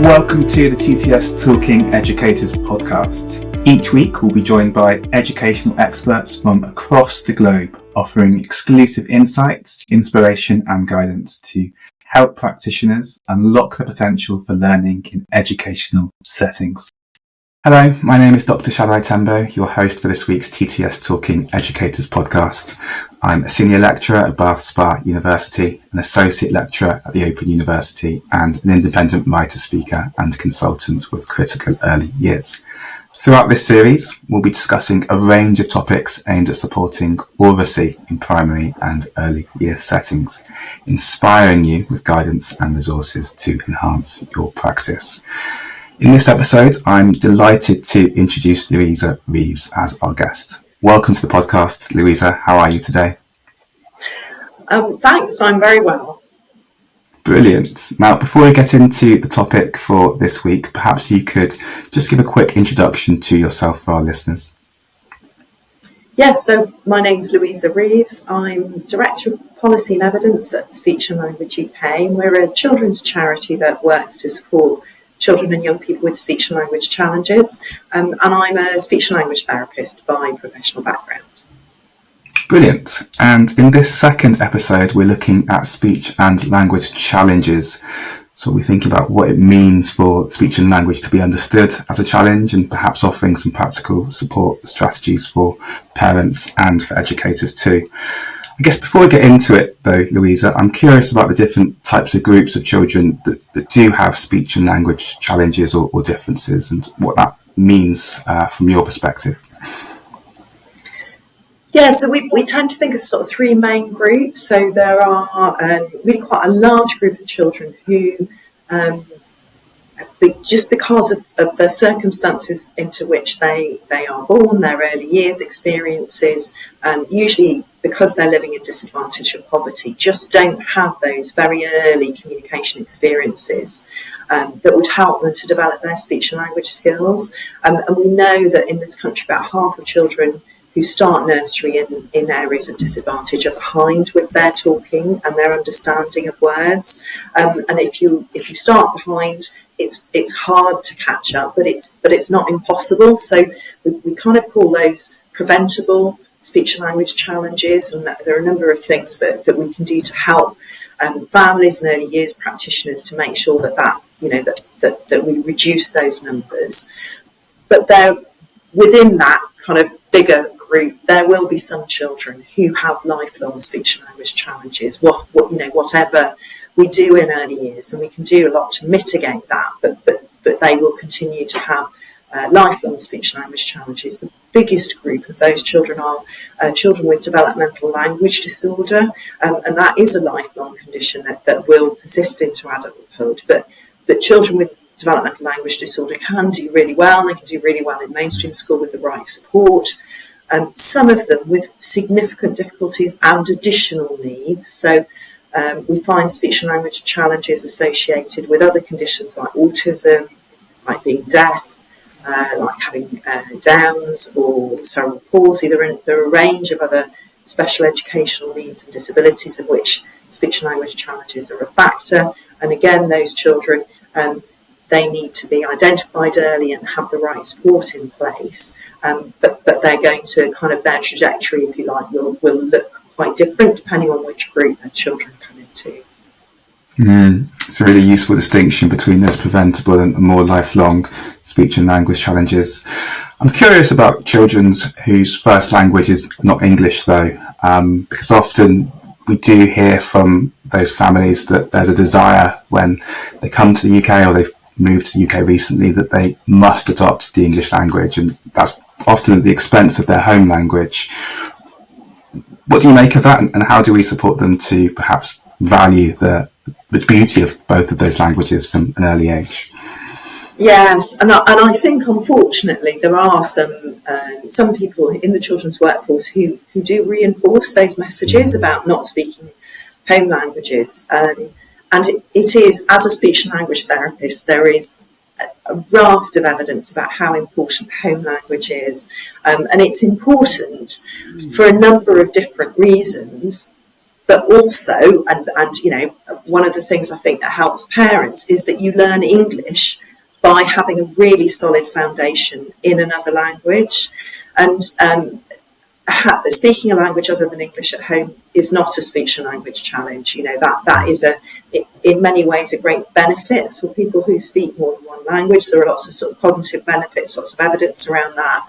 Welcome to the TTS Talking Educators podcast. Each week we'll be joined by educational experts from across the globe, offering exclusive insights, inspiration and guidance to help practitioners unlock the potential for learning in educational settings. Hello, my name is Dr. Shaddai Tembo, your host for this week's TTS Talking Educators podcast. I'm a senior lecturer at Bath Spa University, an associate lecturer at the Open University, and an independent writer, speaker and consultant with critical early years. Throughout this series, we'll be discussing a range of topics aimed at supporting oracy in primary and early year settings, inspiring you with guidance and resources to enhance your practice. In this episode, I'm delighted to introduce Louisa Reeves as our guest. Welcome to the podcast, Louisa. How are you today? Thanks, I'm very well. Brilliant. Now, before we get into the topic for this week, perhaps you could just give a quick introduction to yourself for our listeners. Yes, so my name's Louisa Reeves. I'm Director of Policy and Evidence at Speech and Language UK, and we're a children's charity that works to support children and young people with speech and language challenges, and I'm a speech and language therapist by professional background. Brilliant. And in this second episode, we're looking at speech and language challenges. So we think about what it means for speech and language to be understood as a challenge, and perhaps offering some practical support strategies for parents and for educators too. I guess before we get into it though, Louisa, I'm curious about the different types of groups of children that do have speech and language challenges or differences, and what that means from your perspective. Yeah, so we tend to think of sort of three main groups. So there are really quite a large group of children who, just because of the circumstances into which they are born, their early years experiences, usually because they're living in disadvantage and poverty, just don't have those very early communication experiences that would help them to develop their speech and language skills. And we know that in this country, about half of children who start nursery in areas of disadvantage are behind with their talking and their understanding of words. And if you start behind, it's hard to catch up, but it's not impossible. So we kind of call those preventable speech and language challenges, and there are a number of things that we can do to help families and early years practitioners to make sure that we reduce those numbers. But within that kind of bigger group, there will be some children who have lifelong speech and language challenges. Whatever we do in early years, and we can do a lot to mitigate that, but they will continue to have lifelong speech and language challenges. The biggest group of those children are children with developmental language disorder, and that is a lifelong condition that will persist into adulthood. But children with developmental language disorder can do really well, and they can do really well in mainstream school with the right support. Some of them with significant difficulties and additional needs. So we find speech and language challenges associated with other conditions like autism, like being deaf, like having Downs or cerebral palsy. There are a range of other special educational needs and disabilities of which speech and language challenges are a factor. And again, those children, they need to be identified early and have the right support in place. But they're going to kind of, their trajectory, if you like, will look quite different depending on which group the children come into. It's a really useful distinction between those preventable and more lifelong speech and language challenges. I'm curious about children whose first language is not English though, because often we do hear from those families that there's a desire when they come to the UK or they've moved to the UK recently that they must adopt the English language, and that's often at the expense of their home language. What do you make of that, and how do we support them to perhaps value the beauty of both of those languages from an early age? Yes, and I think unfortunately there are some people in the children's workforce who do reinforce those messages about not speaking home languages. And it is, as a speech and language therapist, there is a raft of evidence about how important home language is. And it's important for a number of different reasons, But also, and you know, one of the things I think that helps parents is that you learn English by having a really solid foundation in another language. And speaking a language other than English at home is not a speech and language challenge. You know, that is in many ways a great benefit for people who speak more than one language. There are lots of sort of cognitive benefits, lots of evidence around that.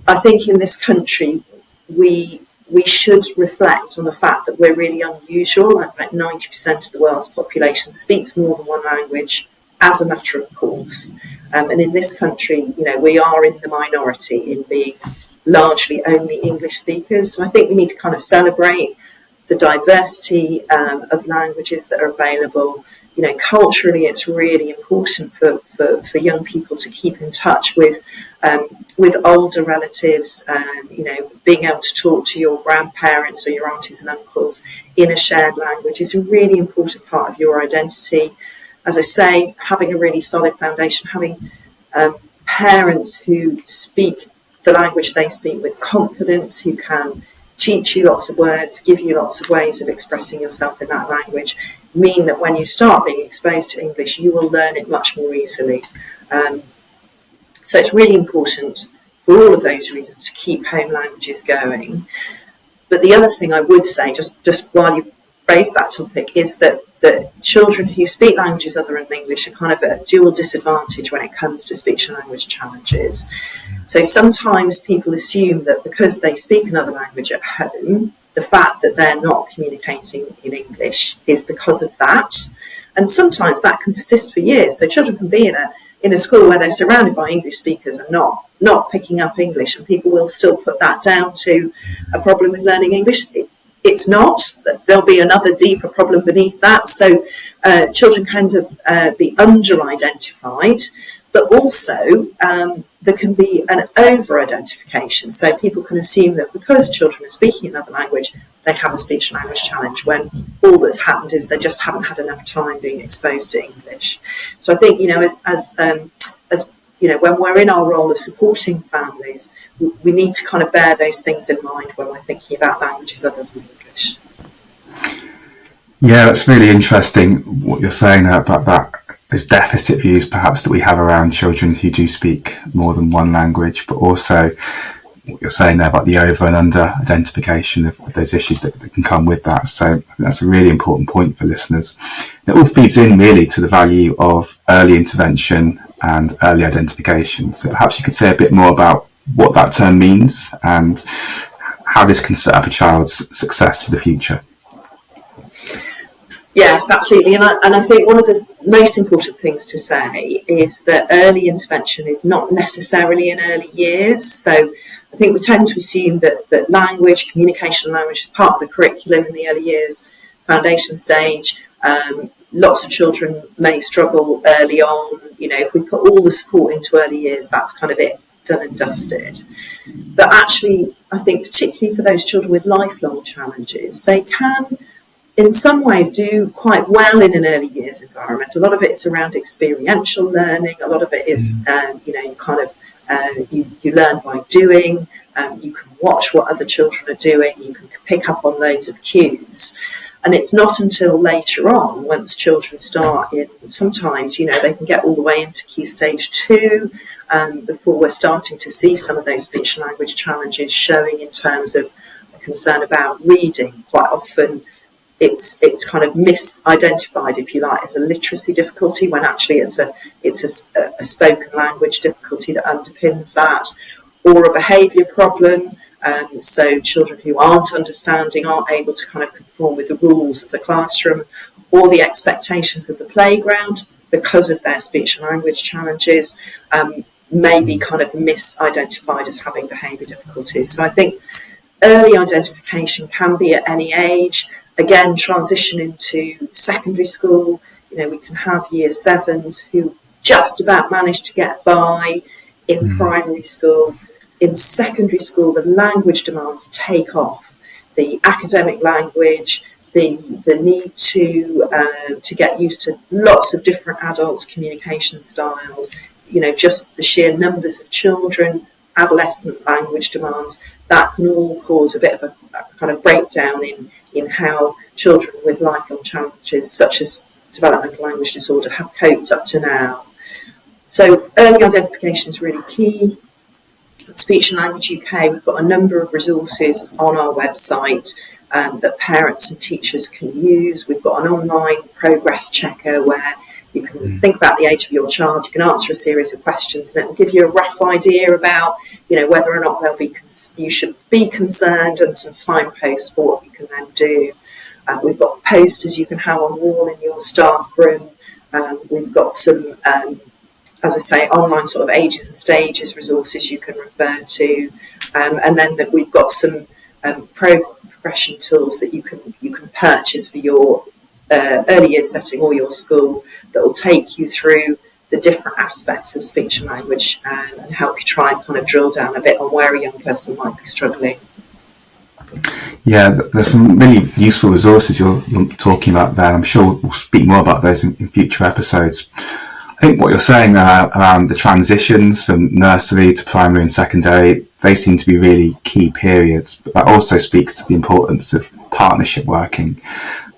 I think in this country, we should reflect on the fact that we're really unusual. Like 90% of the world's population speaks more than one language as a matter of course. And in this country, you know, we are in the minority in being largely only English speakers. So I think we need to kind of celebrate the diversity of languages that are available. You know, culturally, it's really important for young people to keep in touch with older relatives. You know, being able to talk to your grandparents or your aunties and uncles in a shared language is a really important part of your identity. As I say, having a really solid foundation, having parents who speak the language they speak with confidence, who can teach you lots of words, give you lots of ways of expressing yourself in that language, mean that when you start being exposed to English, you will learn it much more easily. So it's really important for all of those reasons to keep home languages going. But the other thing I would say, just while you raise that topic, is that children who speak languages other than English are kind of at a dual disadvantage when it comes to speech and language challenges. So sometimes people assume that because they speak another language at home, the fact that they're not communicating in English is because of that. And sometimes that can persist for years. So children can be in a school where they're surrounded by English speakers and not picking up English, and people will still put that down to a problem with learning English. It's not. There'll be another deeper problem beneath that. So children kind of be under-identified, but also there can be an over-identification. So people can assume that because children are speaking another language, they have a speech and language challenge, when all that's happened is they just haven't had enough time being exposed to English. So I think, you know, as you know, when we're in our role of supporting families, we need to kind of bear those things in mind when we're thinking about languages other than English. Yeah, it's really interesting what you're saying there about that. Those deficit views perhaps that we have around children who do speak more than one language, but also what you're saying there about the over and under identification of those issues that can come with that. So I think that's a really important point for listeners. It all feeds in really to the value of early intervention and early identification. So perhaps you could say a bit more about what that term means and how this can set up a child's success for the future. Yes, absolutely. And I think one of the most important things to say is that early intervention is not necessarily in early years. So I think we tend to assume that language, communication language is part of the curriculum in the early years, foundation stage. Lots of children may struggle early on. You know, if we put all the support into early years, that's kind of it, done and dusted. But actually, I think particularly for those children with lifelong challenges, they can in some ways do quite well in an early years environment. A lot of it's around experiential learning. A lot of it is, you know, kind of you learn by doing. You can watch what other children are doing. You can pick up on loads of cues. And it's not until later on, once children start in, sometimes, you know, they can get all the way into Key Stage 2 before we're starting to see some of those speech and language challenges showing in terms of a concern about reading. Quite often it's kind of misidentified, if you like, as a literacy difficulty, when actually it's a spoken language difficulty that underpins that, or a behaviour problem. So children who aren't understanding, aren't able to kind of conform with the rules of the classroom or the expectations of the playground because of their speech and language challenges, may be kind of misidentified as having behaviour difficulties. So I think early identification can be at any age. Again, transition into secondary school, you know, we can have year 7s who just about manage to get by in primary school. In secondary school, the language demands take off. The academic language, the need to get used to lots of different adults' communication styles, you know, just the sheer numbers of children, adolescent language demands, that can all cause a bit of a kind of breakdown in how children with lifelong challenges such as developmental language disorder have coped up to now. So early identification is really key. At Speech and Language UK, we've got a number of resources on our website that parents and teachers can use. We've got an online progress checker where you can think about the age of your child, you can answer a series of questions, and it will give you a rough idea about, whether or not you should be concerned, and some signposts for what you can then do. We've got posters you can have on the wall in your staff room. We've got some, as I say, online sort of ages and stages resources you can refer to, and then we've got some progression tools that you can purchase for your early years setting or your school that will take you through the different aspects of speech and language and help you try and kind of drill down a bit on where a young person might be struggling. Yeah, there's some really useful resources you're talking about there. I'm sure we'll speak more about those in future episodes. I think what you're saying around the transitions from nursery to primary and secondary, they seem to be really key periods, but that also speaks to the importance of partnership working.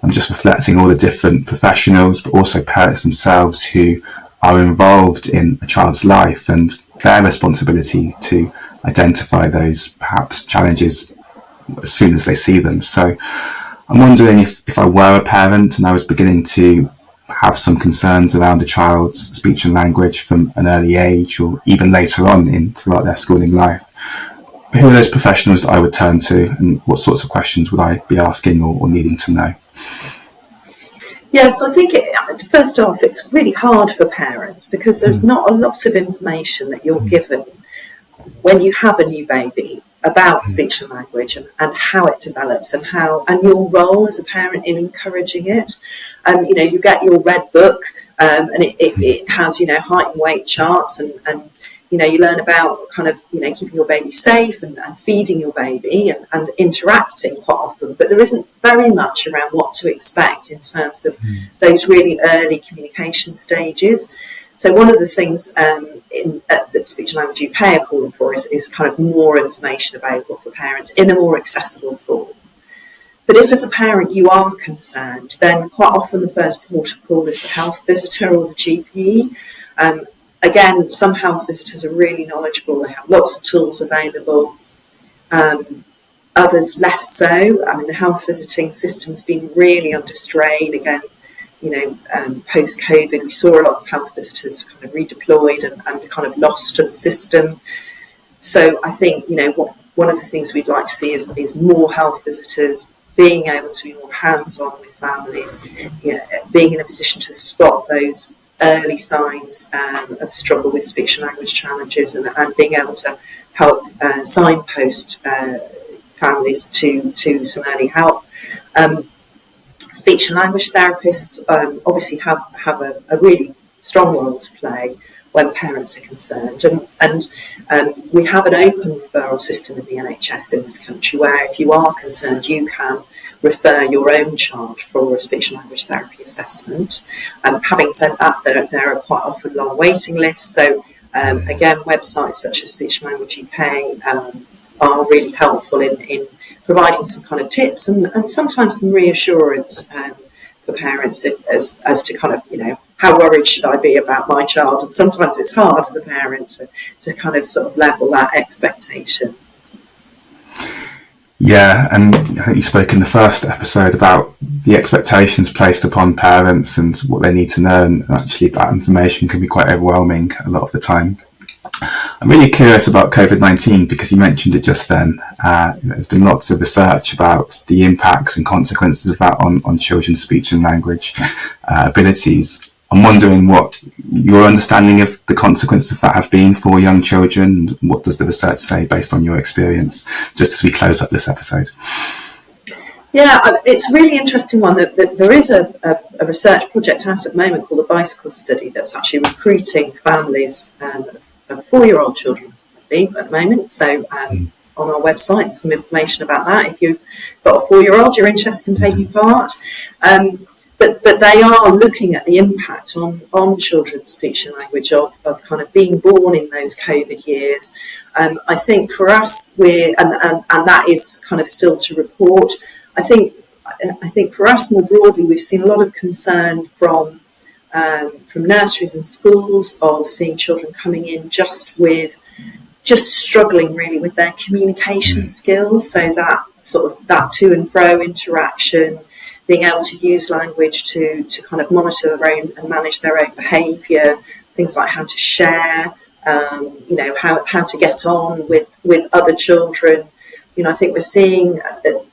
I'm just reflecting all the different professionals, but also parents themselves who are involved in a child's life and their responsibility to identify those perhaps challenges as soon as they see them. So I'm wondering if I were a parent and I was beginning to have some concerns around a child's speech and language from an early age or even later on throughout their schooling life, who are those professionals that I would turn to and what sorts of questions would I be asking or needing to know? Yeah, so I think first off, it's really hard for parents because there's not a lot of information that you're given when you have a new baby about speech and language and how it develops and your role as a parent in encouraging it. You get your red book and it has, height and weight charts and you learn about kind of, keeping your baby safe and feeding your baby and interacting quite often, but there isn't very much around what to expect in terms of those really early communication stages. So one of the things that Speech and Language UK are calling for is kind of more information available for parents in a more accessible form. But if as a parent you are concerned, then quite often the first port of call is the health visitor or the GP. Again, some health visitors are really knowledgeable. They have lots of tools available. Others less so. I mean, the health visiting system's been really under strain. Again, post-COVID, we saw a lot of health visitors kind of redeployed and kind of lost to the system. So I think, one of the things we'd like to see is more health visitors being able to be more hands-on with families, being in a position to spot those early signs of struggle with speech and language challenges and being able to help signpost families to some early help. Speech and language therapists obviously have a really strong role to play when parents are concerned, and we have an open referral system in the NHS in this country where if you are concerned you can refer your own child for a speech and language therapy assessment. Having said that, there are quite often long waiting lists, so again, websites such as Speech and Language UK are really helpful in providing some kind of tips and sometimes some reassurance for parents as to kind of, how worried should I be about my child? And sometimes it's hard as a parent to kind of sort of level that expectation. Yeah, and I think you spoke in the first episode about the expectations placed upon parents and what they need to know, and actually that information can be quite overwhelming a lot of the time. I'm really curious about COVID-19 because you mentioned it just then. There's been lots of research about the impacts and consequences of that on children's speech and language abilities. I'm wondering what your understanding of the consequences of that have been for young children. What does the research say based on your experience, just as we close up this episode? Yeah, it's a really interesting one. That there is a research project out at the moment called the Bicycle Study that's actually recruiting families of 4-year-old children, I believe, at the moment. So on our website, some information about that. If you've got a 4-year-old, you're interested in taking part. But they are looking at the impact on children's speech and language of kind of being born in those COVID years. I think for us, and that is kind of still to report. I think I think for us more broadly, we've seen a lot of concern from nurseries and schools of seeing children coming in just struggling really with their communication skills. So that sort of that to and fro interaction, being able to use language to kind of monitor their own and manage their own behaviour, things like how to share, how to get on with other children. I think we're seeing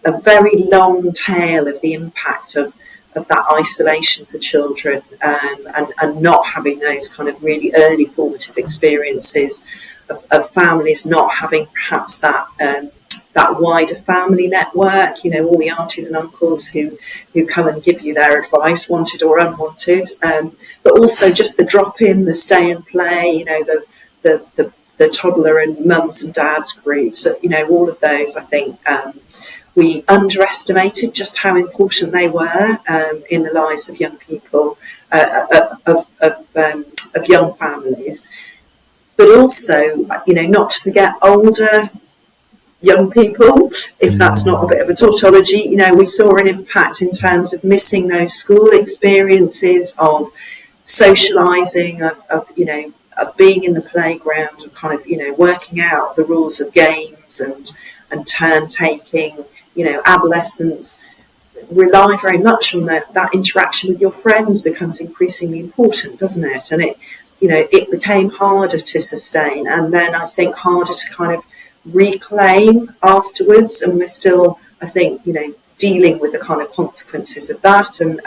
a very long tail of the impact of that isolation for children, and not having those kind of really early formative experiences of families not having perhaps that wider family network, all the aunties and uncles who come and give you their advice, wanted or unwanted, but also just the drop in, the stay and play, the toddler and mums and dads groups, all of those, I think, we underestimated just how important they were in the lives of young people, of young families. But also, not to forget older young people, if that's not a bit of a tautology. We saw an impact in terms of missing those school experiences, of socialising, of being in the playground, of kind of, working out the rules of games and turn taking. Adolescents rely very much on that interaction with your friends becomes increasingly important, doesn't it? And it became harder to sustain, and then I think harder to kind of reclaim afterwards. And we're still, I think, dealing with the kind of consequences of that, and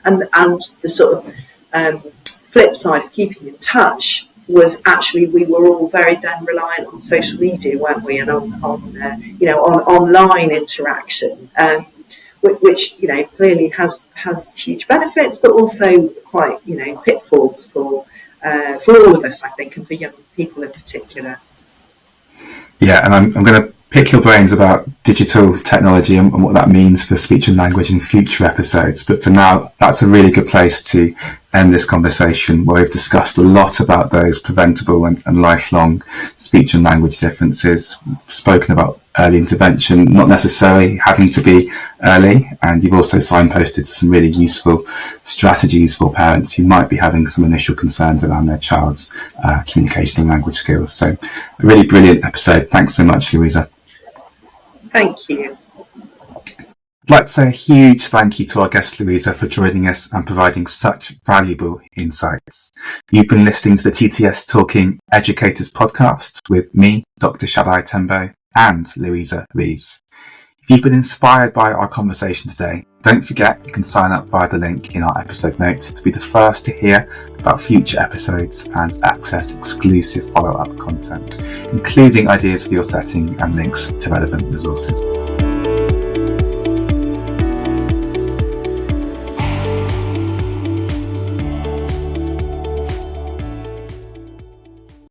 the sort of flip side of keeping in touch was actually we were all very then reliant on social media, weren't we, and on online interaction, which clearly has huge benefits, but also quite pitfalls for all of us, I think, and for young people in particular. Yeah, and I'm going to pick your brains about digital technology and what that means for speech and language in future episodes. But for now, that's a really good place to end this conversation, where we've discussed a lot about those preventable and lifelong speech and language differences. We've spoken about early intervention, not necessarily having to be early, and you've also signposted some really useful strategies for parents who might be having some initial concerns around their child's communication and language skills. So a really brilliant episode. Thanks so much, Louisa. Thank you. I'd like to say a huge thank you to our guest Louisa for joining us and providing such valuable insights. You've been listening to the TTS Talking Educators podcast with me, Dr. Shaddai Tembo, and Louisa Reeves. If you've been inspired by our conversation today, don't forget you can sign up via the link in our episode notes to be the first to hear about future episodes and access exclusive follow-up content, including ideas for your setting and links to relevant resources.